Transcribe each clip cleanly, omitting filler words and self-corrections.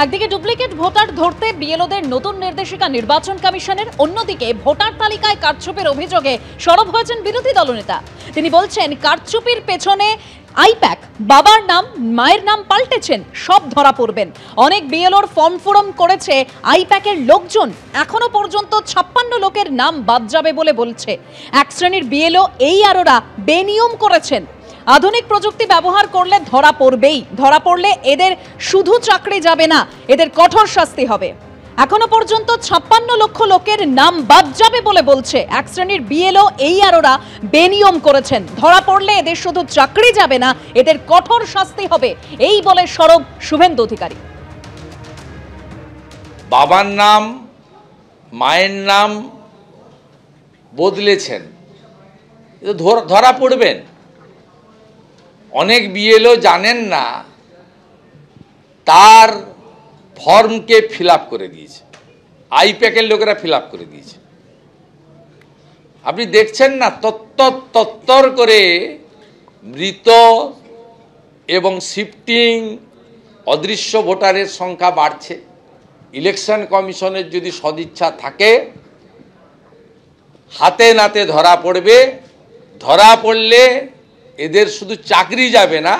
একদিকে duplicate voter ধরতে বিএলওদের নতুন নির্দেশিকা নির্বাচন কমিশনের, অন্যদিকে ভোটার তালিকায় কারচুপির অভিযোগে সরব হয়েছেন বিরোধী দলনেতা। তিনি বলছেন, কারচুপির পেছনে আইপ্যাক, বাবার নাম মায়ের নাম পাল্টেছেন, সব ধরা পড়বেন। অনেক বিএলওর ফর্ম ফোরম করেছে আইপ্যাকের লোকজন, এখনো পর্যন্ত 56 লোকের নাম বাদ যাবে বলে বলছে। এক শ্রেণীর বিএলও এই আরোরা বেনিয়ম করেছেন। আধুনিক প্রযুক্তি ব্যবহার করলে ধরা পড়বেই, ধরা পড়লে এদের শুধু চাকরি যাবে না, এদের কঠোর শাস্তি হবে। এখনো পর্যন্ত 56 লক্ষ লোকের নাম বাদ যাবে বলে বলছে এক শ্রেণীর বিএলও এই আরোরা বেনিয়ম করেছেন। ধরা পড়লে এদের শুধু চাকরি যাবে না, এদের কঠোর শাস্তি হবে, এই বলে সরব শুভেন্দু অধিকারী। বাবার নাম মায়ের নাম বদলেছেন, ধরা পড়বেন। অনেক বিএলও জানেন না তার ফর্মকে ফিল আপ করে দিয়েছে, আইপ্যাকের লোকেরা ফিল আপ করে দিয়েছে। আপনি দেখছেন না, তত্তর করে মৃত এবং শিফটিং অদৃশ্য ভোটারের সংখ্যা বাড়ছে। ইলেকশন কমিশনের যদি সদিচ্ছা থাকে, হাতে নাতে ধরা পড়বে। ধরা পড়লে এদের শুধু চাকরি যাবে না,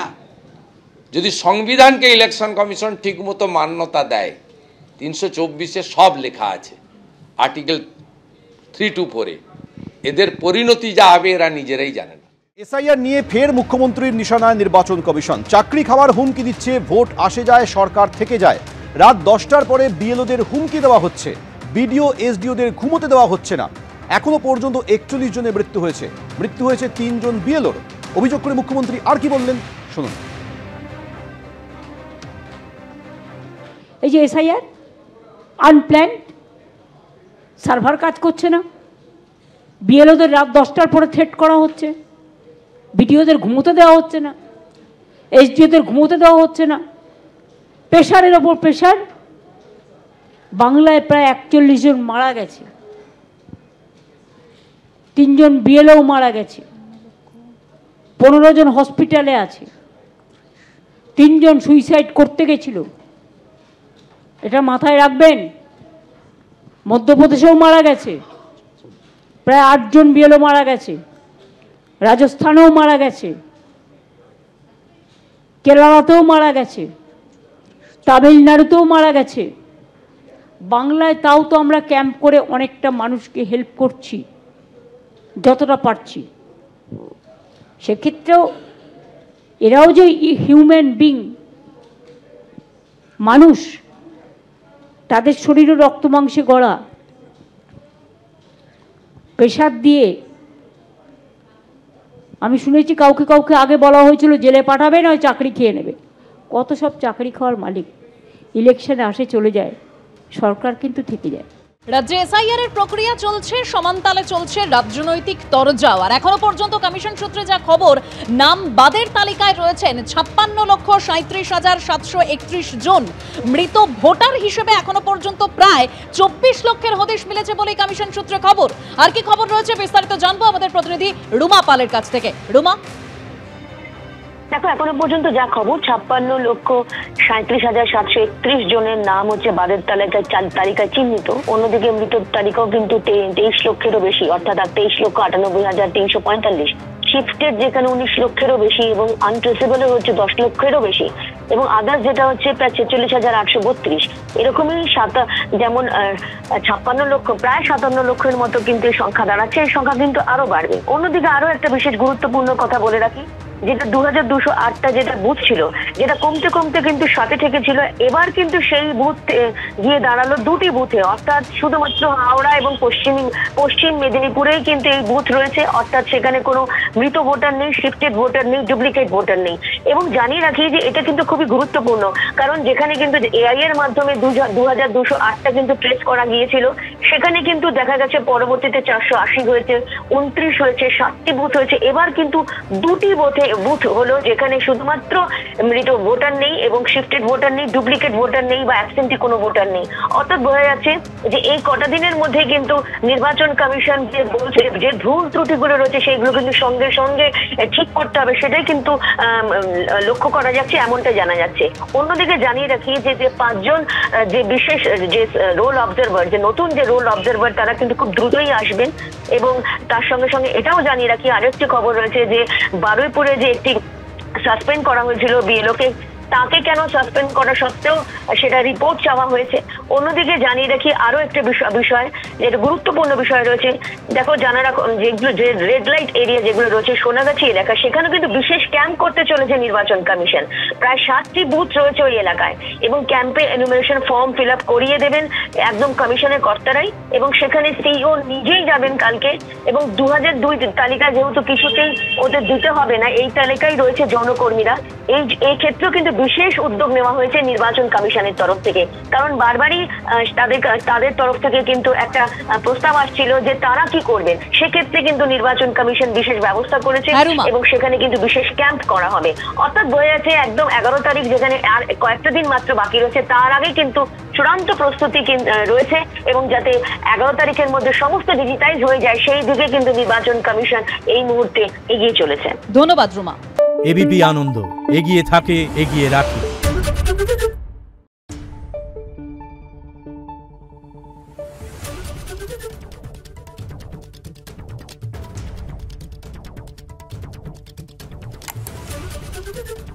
যদি সংবিধানকে ইলেকশন কমিশন ঠিকমতো মান্যতা দেয়, 324-এ সব লেখা আছে, আর্টিকেল 324-এ, এদের পরিণতি যা হবে এরা নিজেরাই জানেন। এসআইআর নিয়ে ফের মুখ্যমন্ত্রীর নিশানায় নির্বাচন কমিশন। চাকরি খাওয়ার হুমকি দিচ্ছে, ভোট আসে যায় সরকার থেকে যায়। রাত 10টার পরে বিএলওদের হুমকি দেওয়া হচ্ছে, বিডিও এসডিওদের ঘুমোতে দেওয়া হচ্ছে না। এখনো পর্যন্ত 41 জনের মৃত্যু হয়েছে 3 জন বিএলওর। অভিযোগ করে মুখ্যমন্ত্রী আর কি বললেন শুনুন। এই যে এসআইআর আনপ্ল্যান্ড, সার্ভার কাজ করছে না, বিএলওদের রাত 10টার পরে থ্রেট করা হচ্ছে, বিডিওদের ঘুমোতে দেওয়া হচ্ছে না, এসডিওদের ঘুমোতে দেওয়া হচ্ছে না, প্রেশারের ওপর প্রেশার। বাংলায় প্রায় 41 জন মারা গেছে, 3 জন বিএলও মারা গেছে, 15 জন হসপিটালে আছে, 3 জন সুইসাইড করতে গেছিল। এটা মাথায় রাখবেন। মধ্যপ্রদেশেও মারা গেছে, প্রায় 8 জন বিএলও মারা গেছে, রাজস্থানেও মারা গেছে, কেরালাতেও মারা গেছে, তামিলনাড়ুতেও মারা গেছে। বাংলায় তাও তো আমরা ক্যাম্প করে অনেকটা মানুষকে হেল্প করছি যতটা পারছি। সেক্ষেত্রেও এরাও যে হিউম্যান বিং, মানুষ, তাদের শরীরে রক্ত মাংসে গড়া, প্রেশার দিয়ে। আমি শুনেছি কাউকে কাউকে আগে বলা হয়েছিল জেলে পাঠাবে, নয় চাকরি খেয়ে নেবে। কত সব চাকরি খাওয়ার মালিক ইলেকশনে আসে চলে যায়, সরকার কিন্তু থেকে যায়। রাজ্যে এসআইআর এর প্রক্রিয়া চলছে, সমানতালে চলছে রাজনৈতিক তরজাও। আর এখনো পর্যন্ত কমিশন সূত্রে যা খবর, নাম বাদের তালিকায় রয়েছেন 56,37,731 জন। মৃত ভোটার হিসেবে এখনো পর্যন্ত প্রায় 24 লক্ষের হদিশ মিলেছে বলে কমিশন সূত্রে খবর। আর কি খবর রয়েছে বিস্তারিত জানবো আমাদের প্রতিনিধি রুমা পালের কাছ থেকে। রুমা, দেখো, এখনো পর্যন্ত যা খবর, 56,37,731 জনের নাম হচ্ছে বাদের তালিকায় চিহ্নিত। অন্যদিকে মৃত তালিকাও কিন্তু 23 লক্ষেরও বেশি, অর্থাৎ 23,98,345। শিফটেড যেখানে 19 লক্ষেরও বেশি এবং আনট্রেসেবল হচ্ছে 10 লক্ষেরও বেশি, এবং আদার্স যেটা হচ্ছে প্রায় 46,832। এরকমই যেমন 56 লক্ষ, প্রায় 57 লক্ষের মতো কিন্তু এই সংখ্যা দাঁড়াচ্ছে। এই সংখ্যা কিন্তু আরো বাড়বে। অন্যদিকে আরো একটা বিশেষ গুরুত্বপূর্ণ কথা বলে রাখি, যেটা 2208টা যেটা বুথ ছিল, যেটা কমতে কমতে কিন্তু 7 ঠেকেছিল, এবার কিন্তু সেই বুথ গিয়ে দাঁড়ালো 2টি বুথে, অর্থাৎ শুধুমাত্র হাওড়া এবং পশ্চিম মেদিনীপুরেই কিন্তু এই বুথ রয়েছে। অর্থাৎ সেখানে কোনো মৃত ভোটার নেই, শিফটেড ভোটার নেই, ডুপ্লিকেট ভোটার নেই। এবং জানিয়ে রাখি যে এটা কিন্তু খুবই গুরুত্বপূর্ণ, কারণ যেখানে কিন্তু এআই এর মাধ্যমে 2208টা কিন্তু ট্রেস করা গিয়েছিল, সেখানে কিন্তু দেখা গেছে পরবর্তীতে 480 হয়েছে, 29 হয়েছে, 7টি বুথ হয়েছে। এবার কিন্তু 2টি বুথে বুথ হলো যেখানে শুধুমাত্র মৃত ভোটার নেই এবং শিফটেড ভোটার নেই, ডুপ্লিকেট ভোটার নেই বা অ্যাবসেন্টি কোনো ভোটার নেই। অর্থাৎ বোঝা যাচ্ছে যে এই কটা দিনের মধ্যে কিন্তু নির্বাচন কমিশন যে বলছে যে ভুল ত্রুটিগুলো রয়েছে সেইগুলো কিন্তু সঙ্গে সঙ্গে ঠিক করতে হবে, সেটাই কিন্তু লক্ষ্য করা যাচ্ছে, এমনটা জানা যাচ্ছে। অন্যদিকে জানিয়ে রাখি যে 5 জন যে বিশেষ যে রোল অবজারভার, যে নতুন যে রোল অবজারভার, তারা কিন্তু খুব দ্রুতই আসবেন। এবং তার সঙ্গে সঙ্গে এটাও জানিয়ে রাখি, আরেকটি খবর রয়েছে যে বারুইপুরে যে একটি সাসপেন্ড করা হয়েছিল বিএলওকে, তাকে কেন সাসপেন্ড করা সত্ত্বেও সেটা রিপোর্ট চাওয়া হয়েছে। অন্যদিকে জানিয়ে রাখি আরো একটা বিষয়, যেটা গুরুত্বপূর্ণ বিষয় রয়েছে। দেখো জানা রাখো, যেগুলো যে রেড লাইট এরিয়া যেগুলো রয়েছে সোনাগাছি এলাকা, সেখানে কিন্তু বিশেষ ক্যাম্প করতে চলেছে নির্বাচন কমিশন। প্রায় 7টি বুথ রয়েছে ওই এলাকায় এবং ক্যাম্পে এনুমারেশন ফর্ম ফিল আপ করিয়ে দেবেন একদম কমিশনের কর্তারাই, এবং সেখানে সিইও নিজেই যাবেন কালকে। এবং 2002 তালিকা যেহেতু কিছুতেই ওদের দিতে হবে না, এই তালিকায় রয়েছে যৌনকর্মীরা। এই ক্ষেত্রেও কিন্তু বিশেষ উদ্যোগ নেওয়া হয়েছে নির্বাচন কমিশনের তরফ থেকে, কারণ বারবারই তাদের তরফ থেকে কিন্তু একটা প্রস্তাব আসছিল যে তারা কি করবেন। সেক্ষেত্রে কিন্তু নির্বাচন কমিশন বিশেষ ব্যবস্থা করেছে এবং সেখানে কিন্তু বিশেষ ক্যাম্প করা হবে। অর্থাৎ বোঝা যাচ্ছে একদম 11 তারিখ, যেখানে আর কয়েকটা দিন মাত্র বাকি রয়েছে, তার আগে কিন্তু চূড়ান্ত প্রস্তুতি রয়েছে এবং যাতে 11 তারিখের মধ্যে সমস্ত ডিজিটাইজ হয়ে যায়, সেই দিকে কিন্তু নির্বাচন কমিশন এই মুহূর্তে এগিয়ে চলেছে। ধন্যবাদ রুমা। এবিপি আনন্দ, এগিয়ে থাকে, এগিয়ে রাখে। Thank you.